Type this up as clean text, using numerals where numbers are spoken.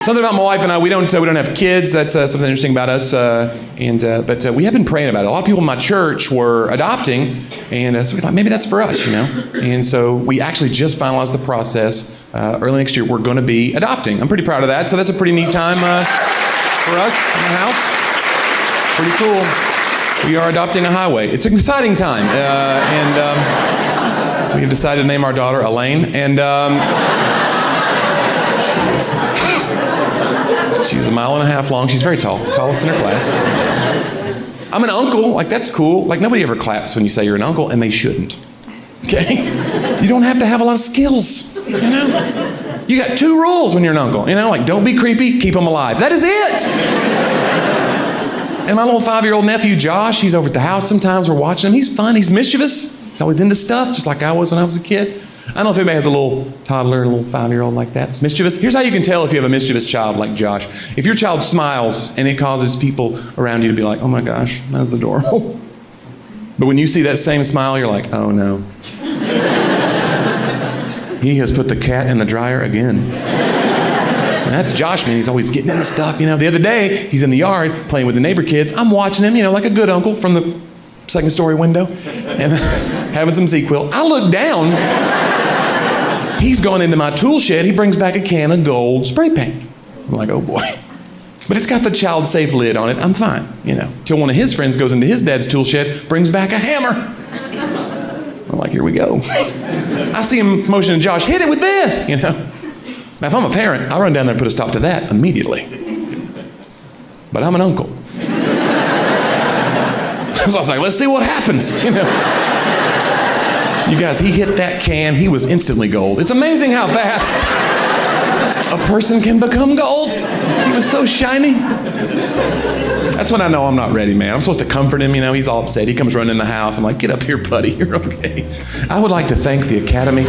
Something about my wife and I, we don't have kids. That's something interesting about us. But we have been praying about it. A lot of people in my church were adopting, and so we thought maybe that's for us, And so we actually just finalized the process. Early next year, we're going to be adopting. I'm pretty proud of that. So that's a pretty neat time for us in the house. Pretty cool. We are adopting a highway. It's an exciting time, and we have decided to name our daughter Elaine. And she's 1.5 miles long. She's very tall, tallest in her class. I'm an uncle. That's cool. Nobody ever claps when you say you're an uncle, and they shouldn't. Okay? You don't have to have a lot of skills. You got 2 rules when you're an uncle. Don't be creepy, keep them alive. That is it. And my little 5-year-old nephew, Josh, he's over at the house sometimes. We're watching him. He's fun. He's mischievous. He's always into stuff, just like I was when I was a kid. I don't know if anybody has a little toddler, a little 5-year-old like that. It's mischievous. Here's how you can tell if you have a mischievous child like Josh. If your child smiles and it causes people around you to be like, oh my gosh, that's adorable. But when you see that same smile, you're like, oh no. He has put the cat in the dryer again. And that's Josh, man. He's always getting into stuff. The other day, he's in the yard playing with the neighbor kids. I'm watching him, like a good uncle from the second story window and having some ZQL. I look down. He's gone into my tool shed. He brings back a can of gold spray paint. I'm like, oh boy. But it's got the child-safe lid on it. I'm fine, Till one of his friends goes into his dad's tool shed, brings back a hammer. I'm like, here we go. I see him motioning to Josh, hit it with this, Now, if I'm a parent, I'll run down there and put a stop to that immediately. But I'm an uncle. So I was like, let's see what happens, You guys, he hit that can. He was instantly gold. It's amazing how fast a person can become gold. He was so shiny. That's when I know I'm not ready, man. I'm supposed to comfort him. He's all upset. He comes running in the house. I'm like, get up here, buddy. You're okay. I would like to thank the Academy